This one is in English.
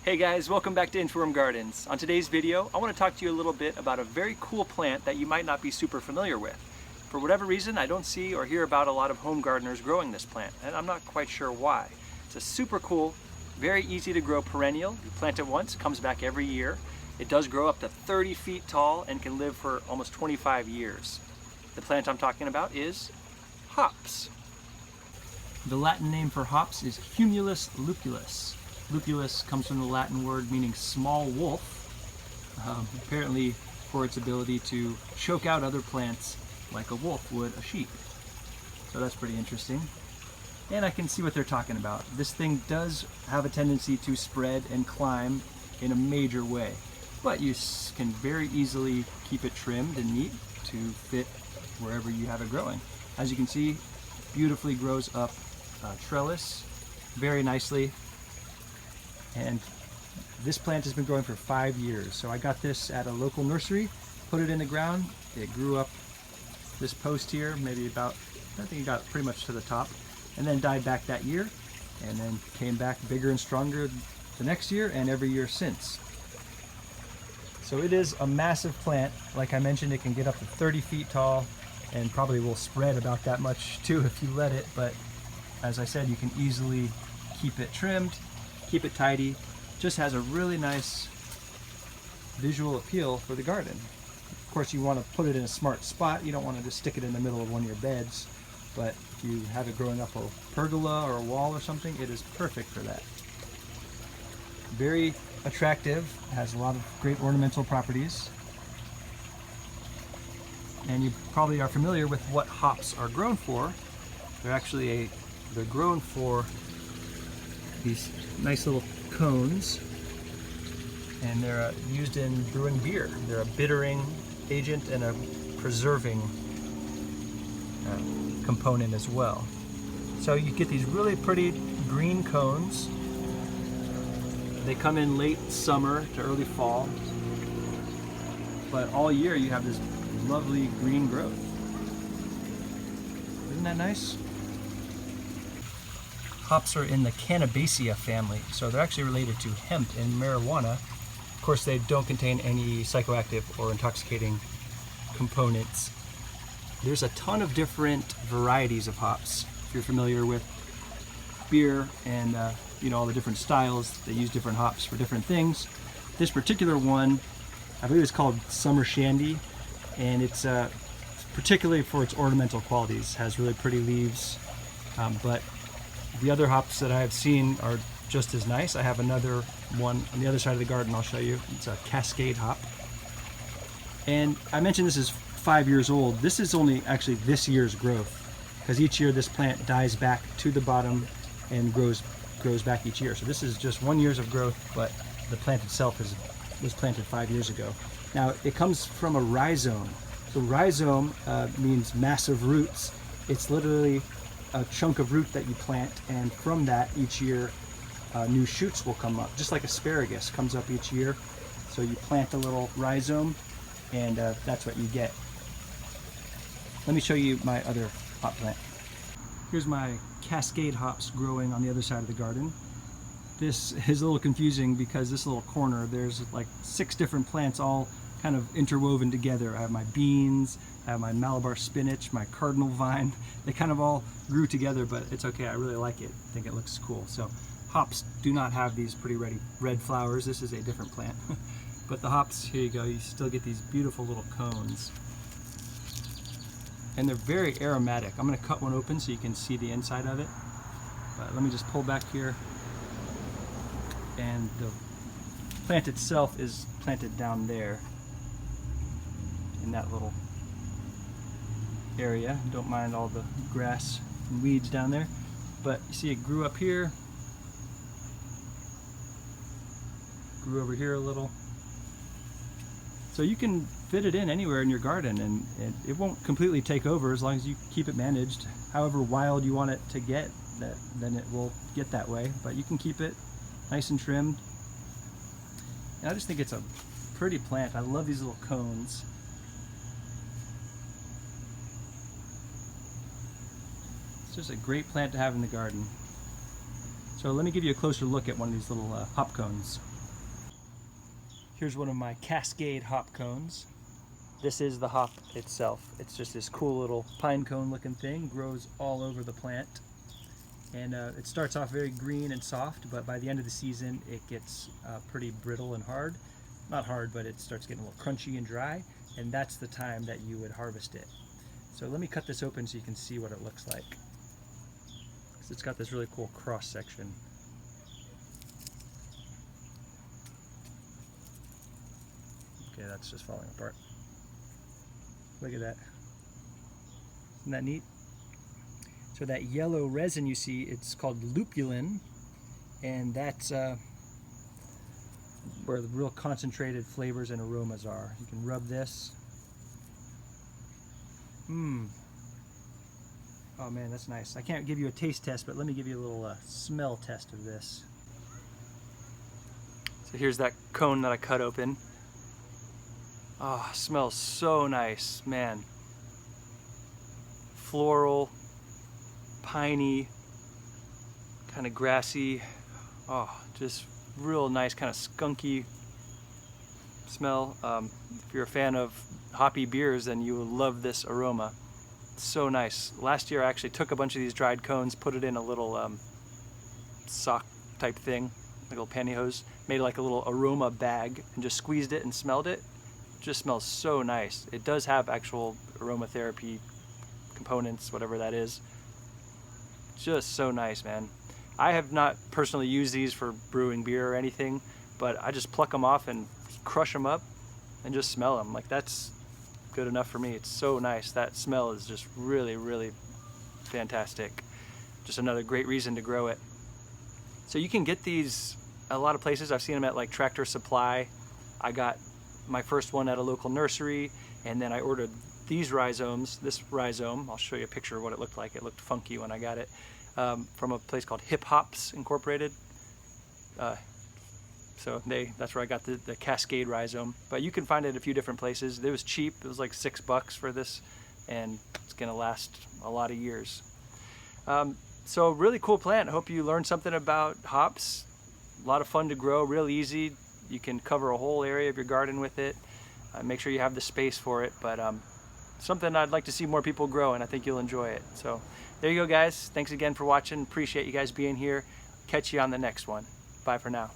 Hey guys, welcome back to Inform Gardens. On today's video, I want to talk to you a little bit about a very cool plant that you might not be super familiar with. For whatever reason, I don't see or hear about a lot of home gardeners growing this plant, and I'm not quite sure why. It's a super cool, very easy to grow perennial. You plant it once, it comes back every year. It does grow up to 30 feet tall and can live for almost 25 years. The plant I'm talking about is hops. The Latin name for hops is Humulus lupulus. Lupulus comes from the Latin word meaning small wolf, apparently for its ability to choke out other plants like a wolf would a sheep. So that's pretty interesting. And I can see what they're talking about. This thing does have a tendency to spread and climb in a major way, but you can very easily keep it trimmed and neat to fit wherever you have it growing. As you can see, beautifully grows up trellis very nicely. And this plant has been growing for 5 years. So I got this at a local nursery, put it in the ground. It grew up this post here, maybe about, I think it got pretty much to the top, and then died back that year, and then came back bigger and stronger the next year and every year since. So it is a massive plant. Like I mentioned, it can get up to 30 feet tall and probably will spread about that much too if you let it. But as I said, you can easily keep it trimmed, keep it tidy. Just has a really nice visual appeal for the garden. Of course, you want to put it in a smart spot. You don't want to just stick it in the middle of one of your beds, but if you have it growing up a pergola or a wall or something, it is perfect for that. Very attractive, has a lot of great ornamental properties. And you probably are familiar with what hops are grown for. They're grown for these nice little cones, and they're used in brewing beer. They're a bittering agent and a preserving component as well. So you get these really pretty green cones. They come in late summer to early fall, but all year you have this lovely green growth. Isn't that nice? Hops are in the Cannabaceae family, so they're actually related to hemp and marijuana. Of course, they don't contain any psychoactive or intoxicating components. There's a ton of different varieties of hops. If you're familiar with beer and all the different styles, they use different hops for different things. This particular one, I believe it's called Summer Shandy, and it's particularly for its ornamental qualities. Has really pretty leaves, but the other hops that I have seen are just as nice. I have another one on the other side of the garden I'll show you. It's a Cascade hop. And I mentioned this is 5 years old. This is only actually this year's growth, because each year this plant dies back to the bottom and grows back each year. So this is just 1 year of growth, but the plant itself was planted 5 years ago. Now it comes from a rhizome. So rhizome means massive roots. It's literally a chunk of root that you plant, and from that each year new shoots will come up, just like asparagus comes up each year. So you plant a little rhizome, and that's what you get. Let me show you my other hop plant. Here's my Cascade hops growing on the other side of the garden. This is a little confusing because this little corner, there's like 6 different plants all kind of interwoven together. I have my beans, I have my Malabar spinach, my cardinal vine. They kind of all grew together, but it's okay. I really like it. I think it looks cool. So hops do not have these pretty red flowers. This is a different plant. But the hops, here you go, you still get these beautiful little cones. And they're very aromatic. I'm going to cut one open so you can see the inside of it. But let me just pull back here. And the plant itself is planted down there in that little area. Don't mind all the grass and weeds down there, but you see it grew up here, grew over here a little. So you can fit it in anywhere in your garden, and it won't completely take over as long as you keep it managed. However wild you want it to get, then it will get that way, but you can keep it nice and trimmed. And I just think it's a pretty plant. I love these little cones. It's just a great plant to have in the garden. So let me give you a closer look at one of these little hop cones. Here's one of my Cascade Hop Cones. This is the hop itself. It's just this cool little pine cone looking thing, grows all over the plant. And it starts off very green and soft, but by the end of the season it gets pretty brittle and hard. Not hard, but it starts getting a little crunchy and dry, and that's the time that you would harvest it. So let me cut this open so you can see what it looks like. So it's got this really cool cross section. Okay, that's just falling apart. Look at that. Isn't that neat? So that yellow resin you see, it's called lupulin, and that's where the real concentrated flavors and aromas are. You can rub this. Oh man, that's nice. I can't give you a taste test, but let me give you a little smell test of this. So here's that cone that I cut open. Oh, smells so nice, man. Floral, piney, kind of grassy. Oh, just real nice, kind of skunky smell. If you're a fan of hoppy beers, then you will love this aroma. It's so nice. Last year I actually took a bunch of these dried cones, put it in a little sock type thing, like a little pantyhose, made like a little aroma bag, and just squeezed it and smelled it. Just smells so nice. It does have actual aromatherapy components, whatever that is. Just so nice, man. I have not personally used these for brewing beer or anything, but I just pluck them off and crush them up and just smell them. Like, that's good enough for me. It's so nice. That smell is just really, really fantastic. Just another great reason to grow it. So you can get these a lot of places. I've seen them at like Tractor Supply. I got my first one at a local nursery, and then I ordered these rhizomes. This rhizome, I'll show you a picture of what it looked like. It looked funky when I got it, from a place called Hip Hops Incorporated. So that's where I got the Cascade rhizome. But you can find it at a few different places. It was cheap. It was like $6 for this, and it's gonna last a lot of years. So really cool plant. I hope you learned something about hops. A lot of fun to grow, real easy. You can cover a whole area of your garden with it. Make sure you have the space for it, but something I'd like to see more people grow, and I think you'll enjoy it. So there you go, guys. Thanks again for watching. Appreciate you guys being here. Catch you on the next one. Bye for now.